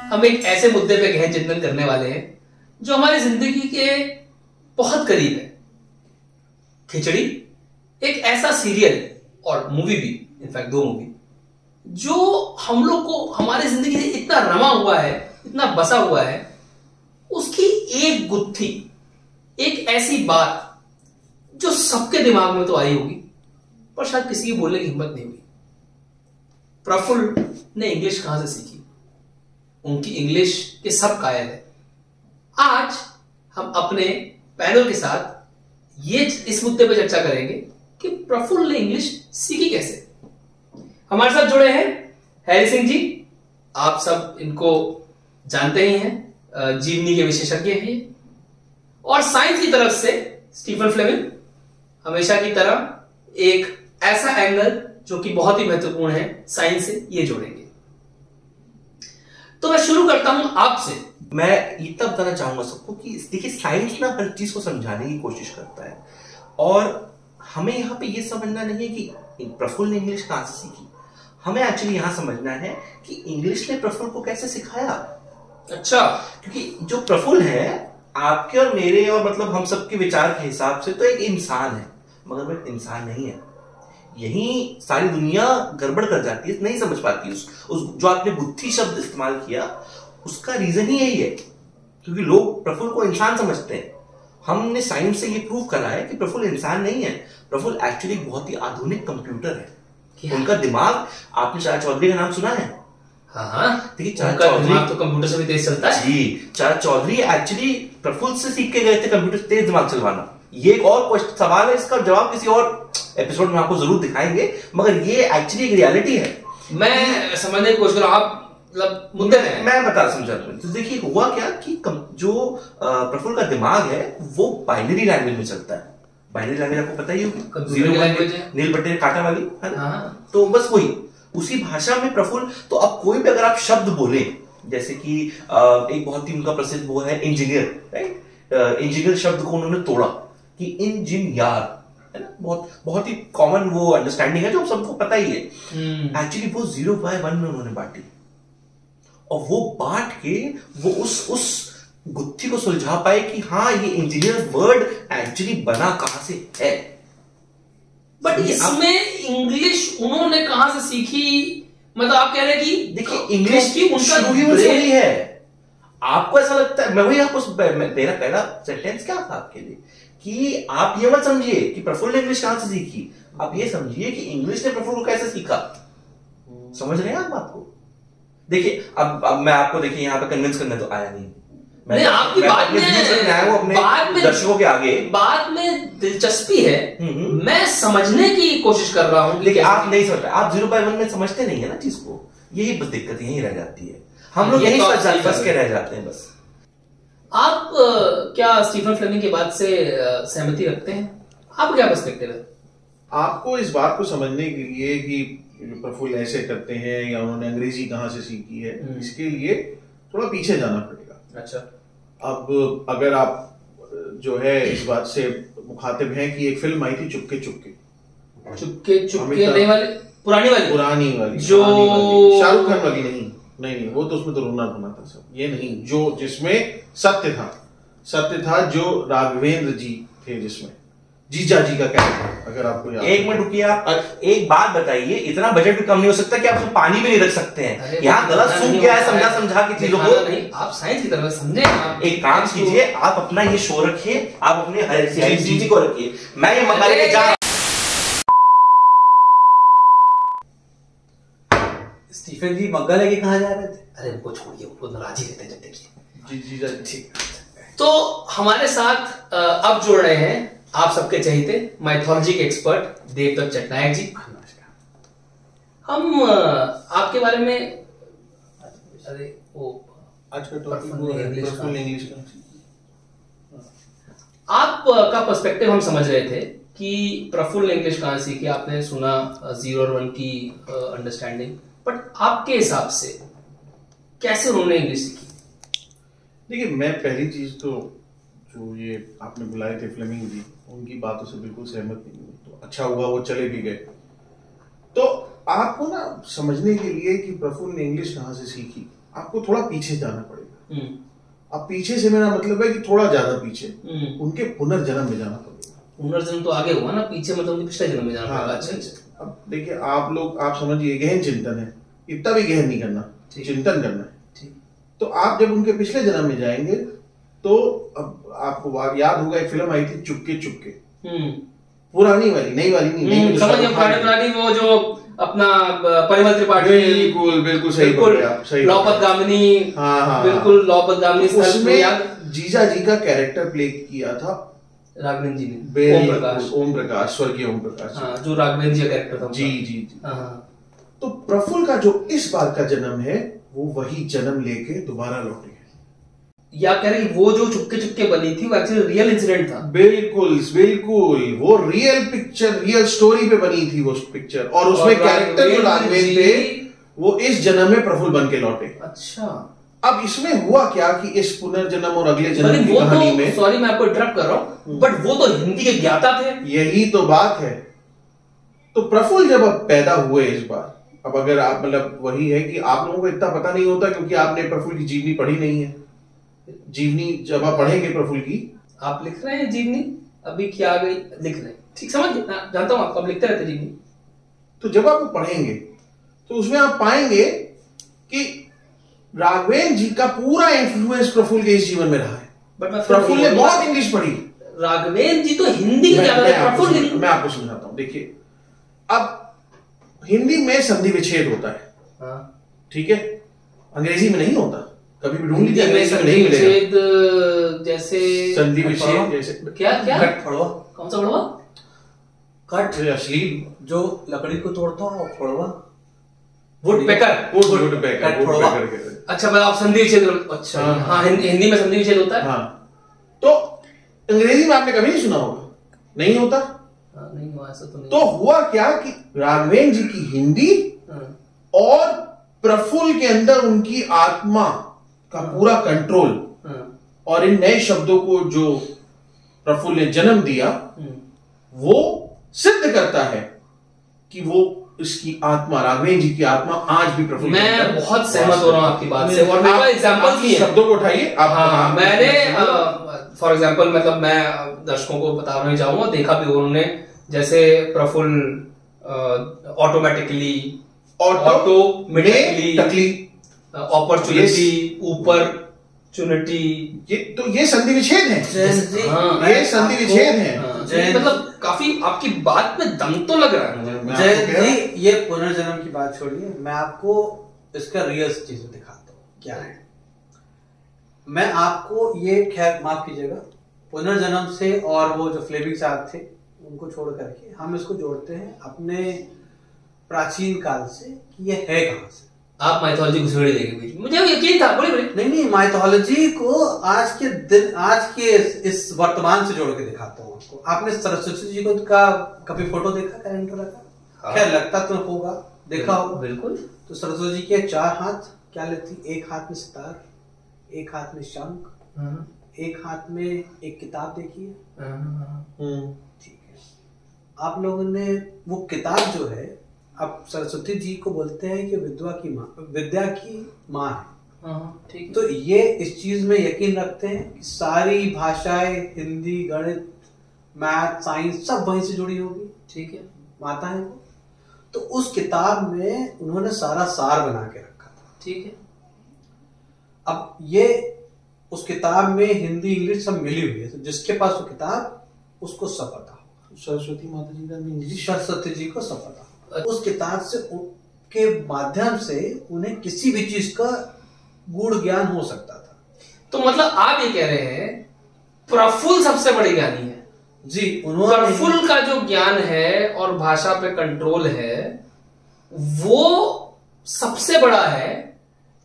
हम एक ऐसे मुद्दे पे गहन चिंतन करने वाले हैं जो हमारी जिंदगी के बहुत करीब है। खिचड़ी एक ऐसा सीरियल और मूवी भी, इनफैक्ट 2 मूवी, जो हम लोग को हमारी जिंदगी से इतना रमा हुआ है, इतना बसा हुआ है, उसकी एक गुत्थी, एक ऐसी बात जो सबके दिमाग में तो आई होगी पर शायद किसी की बोलने की हिम्मत नहीं हुई। प्रफुल्ल ने इंग्लिश कहां से सीखी? उनकी इंग्लिश के सब कायल है। आज हम अपने पैनल के साथ ये इस मुद्दे पर चर्चा करेंगे कि प्रफुल्ल ने इंग्लिश सीखी कैसे। हमारे साथ जुड़े हैं हैरी सिंह जी, आप सब इनको जानते ही हैं, जीवनी के विशेषज्ञ हैं, और साइंस की तरफ से स्टीफन फ्लेमिंग, हमेशा की तरह एक ऐसा एंगल जो कि बहुत ही महत्वपूर्ण है साइंस से, ये जोड़ेंगे। तो मैं शुरू करता हूं आपसे। मैं इतना बताना चाहूंगा सबको कि देखिए, साइंस ना हर चीज को समझाने की कोशिश करता है, और हमें यहाँ पे ये समझना नहीं है कि प्रफुल्ल ने इंग्लिश कहां से सीखी। हमें एक्चुअली यहां समझना है कि इंग्लिश ने प्रफुल्ल को कैसे सिखाया। अच्छा, क्योंकि जो प्रफुल्ल है, आपके और मेरे और मतलब हम सबके विचार के हिसाब से तो एक इंसान है, मगर वो एक इंसान नहीं है। यही सारी दुनिया गड़बड़ कर जाती है, नहीं समझ पाती। उस जो आपने बुद्धि शब्द इस्तेमाल किया, उसका रीजन ही यही है, क्योंकि लोग प्रफुल्ल को इंसान समझते हैं। हमने साइंस से ये प्रूव करा है कि प्रफुल्ल इंसान नहीं है। प्रफुल्ल एक्चुअली बहुत ही आधुनिक कंप्यूटर है। उनका दिमाग, आपने चाचा चौधरी का नाम सुना है? हाँ, देखिए, चाचा चौधरी तो कंप्यूटर से भी तेज चलता है जी। चाचा चौधरी एक्चुअली प्रफुल्ल से सीख के गए थे कंप्यूटर से तेज दिमाग चलवाना। ये एक और सवाल है, इसका जवाब किसी और एपिसोड में आपको जरूर दिखाएंगे, मगर ये एक्चुअली एक रियलिटी है। मैं समझने की कोशिश कर रहा हूं, आप मतलब मुद्दे में मैं बता समझा तुम्हें। तो देखिए, हुआ क्या कि जो प्रफुल्ल का दिमाग है वो बाइनरी लैंग्वेज में चलता है। बाइनरी लैंग्वेज आपको पता ही होगी, जीरो लैंग्वेज है, नील बटे कांटा वाली है ना। तो बस वही, उसी भाषा में प्रफुल्ल, तो अब कोई भी अगर आप शब्द बोले, जैसे कि एक बहुत ही उनका प्रसिद्ध वो है इंजीनियर, राइट। इंजीनियर शब्द को उन्होंने तोड़ा कि इंजीनियर, है ना, बहुत ही कॉमन वो अंडरस्टैंडिंग है जो सबको पता ही है। एक्चुअली वो 0 by 1 में उन्होंने बांटी, और वो बांट के वो उस गुत्थी को सुलझा पाए कि हाँ, ये इंजीनियर वर्ड एक्चुअली बना कहां से है। बट इसमें इंग्लिश उन्होंने कहां से सीखी? मतलब आप कह रहे हैं कि देखिए, इंग्लिश की शुरू ही उनसे हुई है। आपको ऐसा लगता है, मैं वही आपको, मेरा पहला सेंटेंस क्या था आपके लिए, कि आप ये मत समझिए कि प्रफुल्ल ने इंग्लिश कहां से सीखी, आप ये समझिए कि इंग्लिश ने प्रफुल्ल को कैसे सीखा। समझ रहे हैं आप बात को? देखिए, अब मैं आपको, देखिए, यहाँ पे कन्विंस करने तो आया नहीं। नहीं, आपकी बात में दर्शकों के आगे बात में दिलचस्पी है, मैं समझने की कोशिश कर रहा हूं, लेकिन आप नहीं समझ, आप 0 by 1 में समझते नहीं है ना चीज को। यही बस दिक्कत यही रह जाती है, हम लोग यही फंस के रह जाते हैं बस। आप क्या स्टीफन फ्लेमिंग की बात से सहमति रखते हैं? आप क्या पर्सपेक्टिव है? आपको इस बात को समझने के लिए कि प्रफुल्ल ऐसे करते हैं या उन्होंने अंग्रेजी कहां से सीखी है, इसके लिए थोड़ा पीछे जाना पड़ेगा। अच्छा, अब अगर आप जो है इस बात से मुखातिब हैं कि एक फिल्म आई थी चुपके चुपके नहीं वाली, पुरानी वाली जो शाहरुख खान वाली, नहीं, वो तो उसमें तो रोना धोना था सब, ये नहीं, जो जिसमें सत्य था, जो राघवेंद्र जी थे, जिसमें जीजा जी का कैरेक्टर, अगर आपको याद। एक मिनट रुकिए, आप एक बात बताइए, इतना बजट भी कम नहीं हो सकता कि आप उसमें पानी भी नहीं रख सकते हैं? यहाँ गलत सूख गया है समझा के चीजों को। नहीं, आप साइंस की तरफ समझे। एक काम कीजिए, आप अपना ये शो रखिए, आप अपने हरी जी को रखिए, मैं ये मंगा लेके जा। स्टीफन जी मग्गा लेके कहां जा रहे थे? अरे उनको छोड़िए, उनको नाराज ही रहते हैं, जब देखिए जी। तो हमारे साथ अब जुड़ रहे हैं आप सबके चहेते माइथोलॉजी के एक्सपर्ट देवदत्त चटनायक जी। हम आपके बारे में, अरे वो आज का टॉपिक इंग्लिश, आपका पर्सपेक्टिव हम समझ रहे थे कि प्रफुल्ल इंग्लिश कहां सीखी, आपने सुना 0 और 1 की अंडरस्टैंडिंग, बट आपके हिसाब से कैसे उन्होंने इंग्लिश सीखी? देखिए, मैं पहली चीज तो जो ये आपने बुलाए थे फ्लेमिंग जी, उनकी बातों से बिल्कुल सहमत नहीं हूं। तो अच्छा हुआ वो चले भी गए। तो आपको ना समझने के लिए कि प्रफुल्ल ने इंग्लिश कहां से सीखी, आपको थोड़ा पीछे जाना पड़ेगा। अब पीछे से मेरा मतलब है कि थोड़ा ज्यादा पीछे, उनके पुनर्जन्म में जाना पड़ेगा। पुनर्जन्म तो आगे हुआ ना, पीछे मतलब उनके पिछले जन्म में जाना पड़ेगा। अच्छा, अब देखिए आप समझिए, गहन चिंतन है, इतना भी गहन नहीं करना, चिंतन करना है। तो आप जब उनके पिछले जन्म में जाएंगे तो अब आपको याद होगा एक फिल्म आई थी चुपके चुपके, पुरानी वाली, नई वाली नहीं, समझ पुरानी वो जो अपना परिमल त्रिपाठी, बिल्कुल सही बोल आप, सही लौपत गामिनी, हाँ, बिल्कुल लौपत गामिनी। उसमें जीजा जी का कैरेक्टर प्ले किया था राघवेंद्र जी ने, ओम प्रकाश, स्वर्गीय ओम प्रकाश, हाँ, जो राघवेंद्र जी का कैरेक्टर था। जी। तो प्रफुल्ल का जो इस बार का जन्म है वो वही जन्म लेके दोबारा लौटे, या कह रहे वो जो चुपके चुपके बनी थी वो एक्चुअली रियल इंसिडेंट था। बिल्कुल वो रियल पिक्चर, रियल स्टोरी पे बनी थी वो पिक्चर, और उसमें कैरेक्टर जो राघवेंद्र थे वो इस जन्म में प्रफुल्ल बन के लौटे। अच्छा, अब इसमें हुआ क्या कि इस पुनर्जन्म और अगले जन्म की कहानी में, सॉरी मैं आपको इंटरप्ट कर रहा हूं, बट वो तो हिंदी के ज्ञाता थे। यही तो बात है। तो प्रफुल्ल जब अब पैदा हुए इस बार, अब अगर आप मतलब वही है कि आप लोगों को इतना पता नहीं होता क्योंकि आपने प्रफुल्ल की जीवनी पढ़ी नहीं है। जीवनी जब आप पढ़ेंगे प्रफुल्ल की, आप लिख रहे हैं जीवनी अभी क्या गई, लिख रहे हैं, ठीक, समझ जानता हूं आप लिखते रहते जीवनी। तो जब आप पढ़ेंगे तो उसमें आप पाएंगे कि राघवेंद्र जी का पूरा इन्फ्लुएंस प्रफुल्ल के इस जीवन में रहा है। बट प्रफुल्ल ने बहुत इंग्लिश पढ़ी, राघवेंद्र जी तो हिंदी के मैं आपको समझाता हूं। देखिए, अब हिंदी में संधि विच्छेद होता है, ठीक है, अंग्रेजी में नहीं होता। कभी भी ढूंढ लीजिए, अंग्रेजी में नहीं मिलेगा। जैसे संधि विच्छेद, जैसे क्या कट फड़वा, कौन सा फड़वा? कट अश्लील, जो लकड़ी को तोड़ता हो, फड़वा, वुडपेकर। अच्छा, मैं आप संधि विच्छेद, अच्छा, हाँ, हिंदी में संधि विच्छेद होता है। हाँ, तो अंग्रेजी में आपने कभी नहीं सुना होगा, नहीं होता। नहीं हुआ ऐसा तो नहीं। तो हुआ क्या कि राघवेंद्र जी की हिंदी और प्रफुल्ल के अंदर उनकी आत्मा का पूरा कंट्रोल, और इन नए शब्दों को जो प्रफुल्ल ने जन्म दिया वो सिद्ध करता है कि वो इसकी आत्मा, राघवेंद्र जी की आत्मा आज भी प्रफुल्ल। मैं बहुत सहमत हो रहा हूं आपकी बात से, और मेरे एग्जांपल भी है। शब्दों को उठाइए आप। हाँ, मैंने फॉर एग्जांपल मतलब मैं दर्शकों को बताना चाहूंगा, देखा भी उन्होंने, जैसे प्रफुल्ल ऑटोमेटिकली, अपॉर्चुनिटी, अपॉर्चुनिटी, ये संधि विच्छेद है, ये संधि विच्छेद है। मतलब काफी आपकी बात में दम तो लग रहा है मुझे। ये पुनर्जन्म की बात छोड़िए, मैं आपको इसका रियल चीज दिखाता हूँ क्या है। मैं आपको ये, खैर माफ कीजिएगा, पुनर्जन्म से और वो जो फ्लेमिंग साहब थे उनको छोड़ करके हम इसको जोड़ते हैं अपने प्राचीन काल से कि ये है कहां से। आप माइथोलॉजी को छोड़ देंगे बीच में, मुझे यकीन था। बोले नहीं, माइथोलॉजी को आज के दिन, आज के इस वर्तमान से जोड़ के दिखाता हूँ आपको। आपने सरस्वती जी को का कभी फोटो देखा, कैलेंडर का? खैर लगता तो होगा, देखा होगा। बिल्कुल। तो सरस्वती जी के 4 हाथ क्या लेती, एक हाथ में सितार, एक हाथ में शंख, एक हाथ में एक किताब देखिए। ठीक है, आप लोगों ने वो किताब जो है, अब सरस्वती जी को बोलते हैं कि विद्या की माँ है। ठीक। तो ये इस चीज में यकीन रखते हैं कि सारी भाषाएं, हिंदी, गणित, मैथ, साइंस सब वहीं से जुड़ी होगी। ठीक है, माता है वो। तो उस किताब में उन्होंने सारा सार बना के रखा था। ठीक है। अब ये उस किताब में हिंदी, इंग्लिश सब मिली हुई है, तो जिसके पास वो किताब, उसको सब पता हो। सरस्वती माता जी का इंग्लिश, सरस्वती जी को सब पता। उस किताब से के माध्यम से उन्हें किसी भी चीज का गूढ़ ज्ञान हो सकता था। तो मतलब आप ये कह रहे हैं प्रफुल्ल सबसे बड़े ज्ञानी है? जी, उन्होंने प्रफुल्ल का जो ज्ञान है और भाषा पे कंट्रोल है वो सबसे बड़ा है।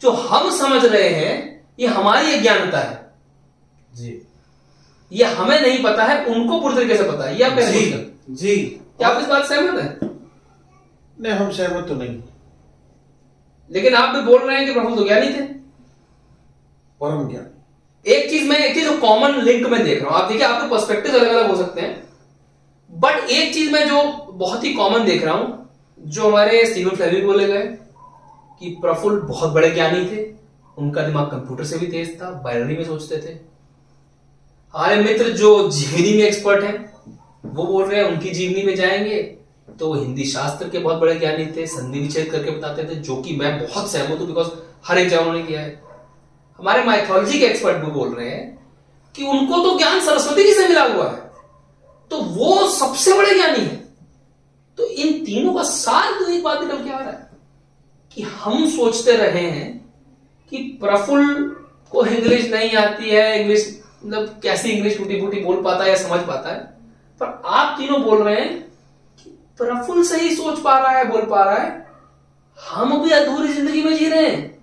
जो हम समझ रहे हैं ये हमारी अज्ञानता है जी, ये हमें नहीं पता है, उनको पूरी तरीके से पता है। ये आप कह रहे हैं जी। क्या आप इस बात से सहमत हैं? नहीं, हम सहमत तो नहीं, लेकिन आप भी बोल रहे हैं कि प्रफुल्ल तो ज्ञानी थे, परम ज्ञान। एक चीज कॉमन लिंक में देख रहा हूं। आप देखिए, आपके पर्सपेक्टिव अलग अलग हो सकते हैं, बट एक चीज मैं जो बहुत ही कॉमन देख रहा हूं, जो हमारे स्टीवन फ्लेमिंग बोले गए कि प्रफुल्ल बहुत बड़े ज्ञानी थे, उनका दिमाग कंप्यूटर से भी तेज था, बाइनरी में सोचते थे। हमारे मित्र जो जीवनी में एक्सपर्ट हैं, वो बोल रहे हैं उनकी जीवनी में जाएंगे तो वो हिंदी शास्त्र के बहुत बड़े ज्ञानी थे, संधि विच्छेद करके बताते थे, जो कि मैं बहुत सहमत हूं, बिकॉज हर एक जगह उन्होंने किया है। हमारे माइथोलॉजी के एक्सपर्ट भी बोल रहे हैं कि उनको तो ज्ञान सरस्वती जी से मिला हुआ है, तो वो सबसे बड़े ज्ञानी है। तो इन तीनों का सार तो एक बात निकल के आ रहा है कि हम सोचते रहे हैं कि प्रफुल्ल को इंग्लिश नहीं आती है, इंग्लिश मतलब कैसी इंग्लिश टूटी फूटी बोल पाता है या समझ पाता है, पर आप तीनों बोल रहे हैं कि प्रफुल्ल सही सोच पा रहा है, बोल पा रहा है, हम अभी अधूरी जिंदगी में जी रहे हैं।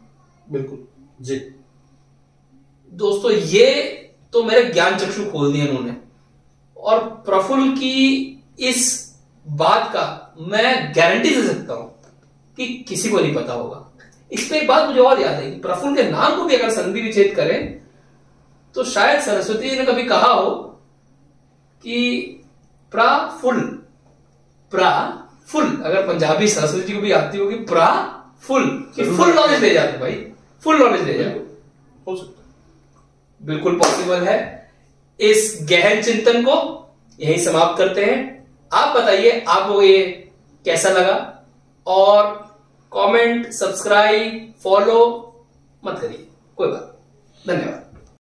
बिल्कुल जी दोस्तों, ये तो मेरे ज्ञान चक्षु खोल दिए इन्होंने, और प्रफुल्ल की इस बात का मैं गारंटी दे सकता हूं कि किसी को नहीं पता होगा। इस पे एक बात मुझे और याद है कि प्रफुल्ल के नाम को भी अगर संधि विच्छेद करें तो शायद सरस्वती जी ने कभी कहा हो कि प्रफुल्ल, अगर पंजाबी सरस्वती जी को भी आती होगी प्रफुल्ल, कि फुल नॉलेज ले जाते भाई, फुल नॉलेज ले जाते। हो सकता है, बिल्कुल पॉसिबल है। इस गहन चिंतन को यहीं समाप्त करते हैं। आप बताइए आपको ये कैसा लगा, और कमेंट, सब्सक्राइब, फॉलो मत करिए, कोई बात। धन्यवाद।